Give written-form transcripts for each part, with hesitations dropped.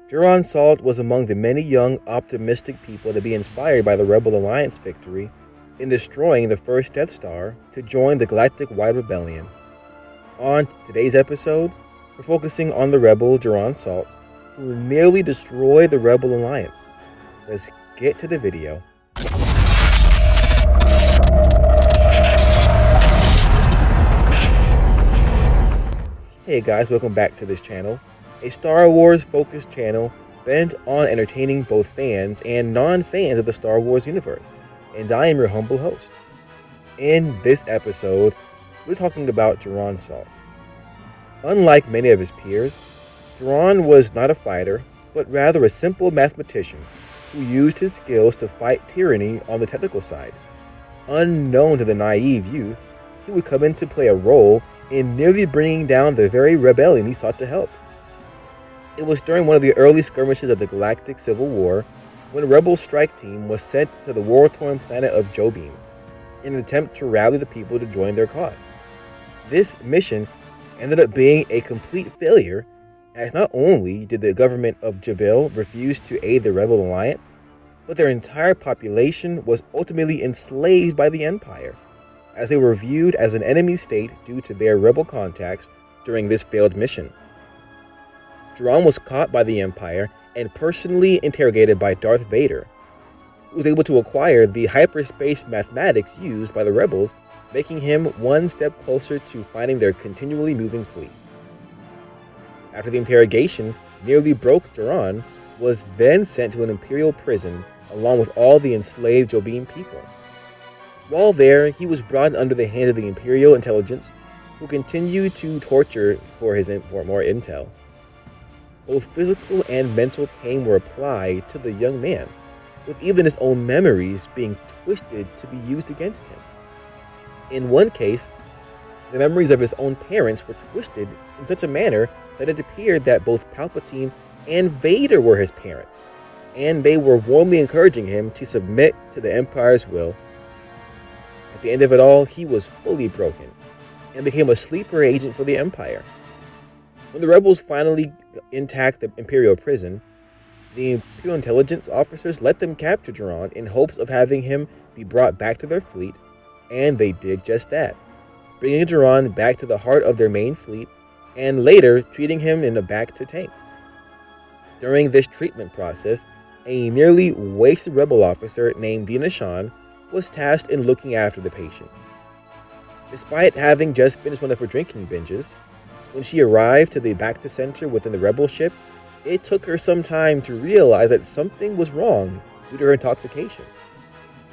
Jorin Salt was among the many young, optimistic people to be inspired by the Rebel Alliance victory in destroying the first Death Star to join the Galactic-wide rebellion. On today's episode, we're focusing on the rebel Jorin Salt, who nearly destroyed the Rebel Alliance. Let's get to the video. Hey guys, welcome back to this channel, a Star Wars focused channel bent on entertaining both fans and non-fans of the Star Wars universe, and I am your humble host. In this episode, we're talking about Jorin Salt. Unlike many of his peers, Jorin was not a fighter, but rather a simple mathematician who used his skills to fight tyranny on the technical side. Unknown to the naive youth, he would come in to play a role in nearly bringing down the very rebellion he sought to help. It was during one of the early skirmishes of the Galactic Civil War when a rebel strike team was sent to the war-torn planet of Jorin in an attempt to rally the people to join their cause. This mission ended up being a complete failure, as not only did the government of Jabil refuse to aid the Rebel Alliance, but their entire population was ultimately enslaved by the Empire, as they were viewed as an enemy state due to their rebel contacts during this failed mission. Jorin was caught by the Empire and personally interrogated by Darth Vader, who was able to acquire the hyperspace mathematics used by the rebels, making him one step closer to finding their continually moving fleet. After the interrogation nearly broke, Jorin was then sent to an Imperial prison along with all the enslaved Jorin people. While there, he was brought under the hand of the Imperial intelligence, who continued to torture for more intel. Both physical and mental pain were applied to the young man, with even his own memories being twisted to be used against him. In one case, the memories of his own parents were twisted in such a manner that it appeared that both Palpatine and Vader were his parents, and they were warmly encouraging him to submit to the Empire's will. At the end of it all, he was fully broken and became a sleeper agent for the Empire. When the rebels finally attacked the Imperial prison, the Imperial intelligence officers let them capture Jorin in hopes of having him be brought back to their fleet, and they did just that, bringing Jorin back to the heart of their main fleet and later treating him in a back to tank. During this treatment process, a nearly wasted rebel officer named Dina Shan was tasked in looking after the patient. Despite having just finished one of her drinking binges, when she arrived to the Bacta Center within the rebel ship, it took her some time to realize that something was wrong due to her intoxication.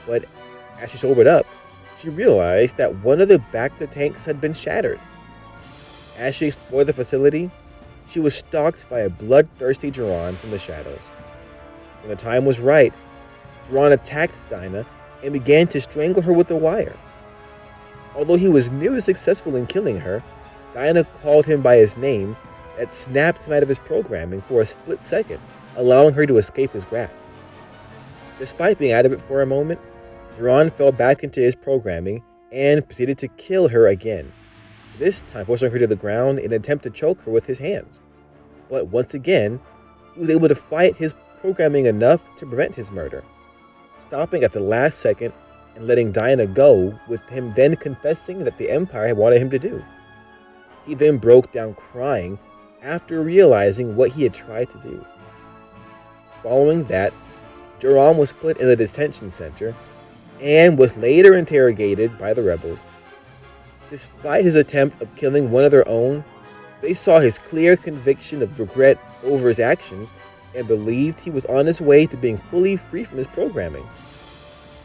But as she sobered up, she realized that one of the Bacta tanks had been shattered. As she explored the facility, she was stalked by a bloodthirsty Jorin from the shadows. When the time was right, Jorin attacked Dinah and began to strangle her with the wire. Although he was nearly successful in killing her, Dinah called him by his name that snapped him out of his programming for a split second, allowing her to escape his grasp. Despite being out of it for a moment, Jorin fell back into his programming and proceeded to kill her again, this time forcing her to the ground in an attempt to choke her with his hands. But once again, he was able to fight his programming enough to prevent his murder, stopping at the last second and letting Dinah go, with him then confessing that the Empire had wanted him to do. He then broke down crying after realizing what he had tried to do. Following that, Jorin was put in the detention center and was later interrogated by the rebels. Despite his attempt of killing one of their own, they saw his clear conviction of regret over his actions and believed he was on his way to being fully free from his programming.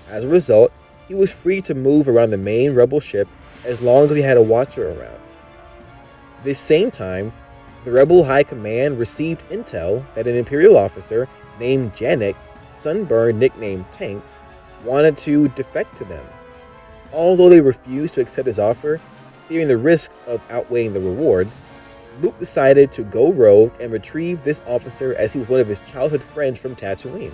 As a result, he was free to move around the main rebel ship as long as he had a watcher around. This same time, the rebel high command received intel that an Imperial officer named Janek, Sunburn nicknamed Tank, wanted to defect to them. Although they refused to accept his offer, fearing the risk of outweighing the rewards, Luke decided to go rogue and retrieve this officer as he was one of his childhood friends from Tatooine.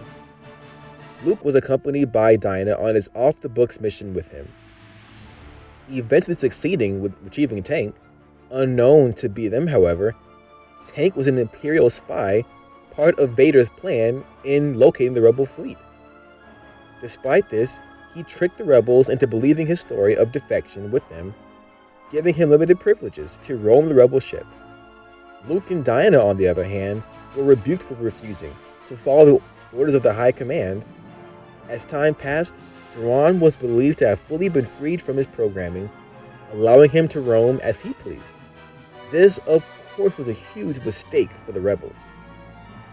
Luke was accompanied by Dinah on his off-the-books mission with him. Eventually succeeding with retrieving Tank, unknown to be them however, Tank was an Imperial spy part of Vader's plan in locating the rebel fleet. Despite this, he tricked the rebels into believing his story of defection with them, giving him limited privileges to roam the rebel ship. Luke and Diana, on the other hand, were rebuked for refusing to follow the orders of the High Command. As time passed, Jorin was believed to have fully been freed from his programming, allowing him to roam as he pleased. This, of course, was a huge mistake for the rebels.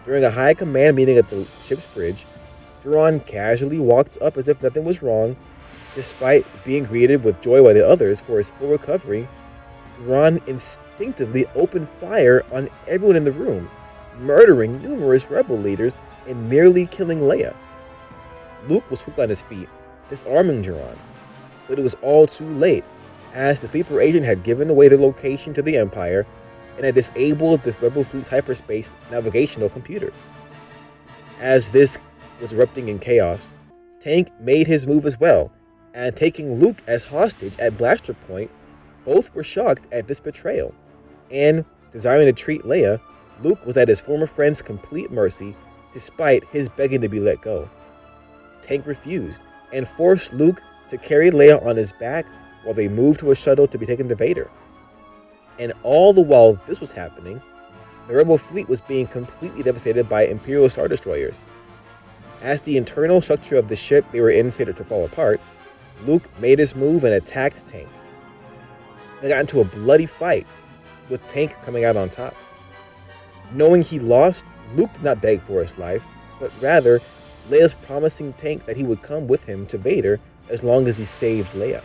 During a High Command meeting at the ship's bridge, Jorin casually walked up as if nothing was wrong. Despite being greeted with joy by the others for his full recovery, Jorin instinctively opened fire on everyone in the room, murdering numerous rebel leaders and nearly killing Leia. Luke was quick on his feet, disarming Jorin, but it was all too late, as the sleeper agent had given away the location to the Empire and had disabled the rebel fleet's hyperspace navigational computers. As this was erupting in chaos, Tank made his move as well, and taking Luke as hostage at blaster point, both were shocked at this betrayal, and desiring to treat Leia, Luke was at his former friend's complete mercy despite his begging to be let go. Tank refused and forced Luke to carry Leia on his back while they moved to a shuttle to be taken to Vader. And all the while this was happening, the rebel fleet was being completely devastated by Imperial Star Destroyers. As the internal structure of the ship they were in started to fall apart, Luke made his move and attacked Tank. They got into a bloody fight, with Tank coming out on top. Knowing he lost, Luke did not beg for his life, but rather Leia's promising Tank that he would come with him to Vader as long as he saved Leia.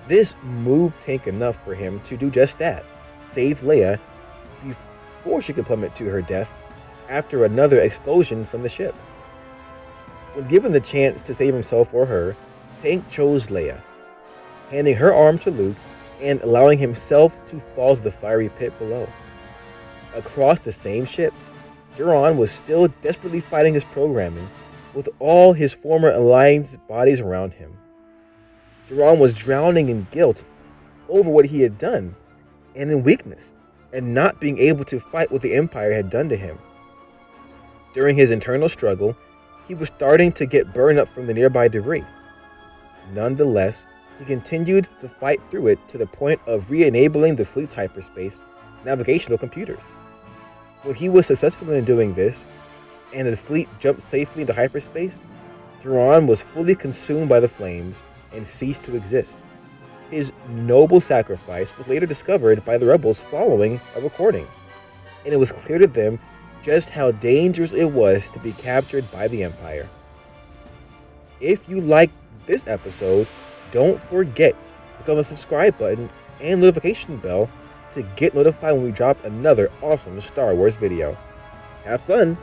This moved Tank enough for him to do just that, save Leia before she could plummet to her death after another explosion from the ship. When given the chance to save himself or her, Tank chose Leia, handing her arm to Luke and allowing himself to fall to the fiery pit below. Across the same ship, Jorin was still desperately fighting his programming with all his former Alliance bodies around him. Jorin was drowning in guilt over what he had done and in weakness and not being able to fight what the Empire had done to him. During his internal struggle, he was starting to get burned up from the nearby debris. Nonetheless, he continued to fight through it to the point of re-enabling the fleet's hyperspace navigational computers. When he was successful in doing this, and the fleet jumped safely into hyperspace, Jorin was fully consumed by the flames and ceased to exist. His noble sacrifice was later discovered by the rebels following a recording, and it was clear to them just how dangerous it was to be captured by the Empire. If you liked this episode, don't forget to click on the subscribe button and notification bell to get notified when we drop another awesome Star Wars video. Have fun!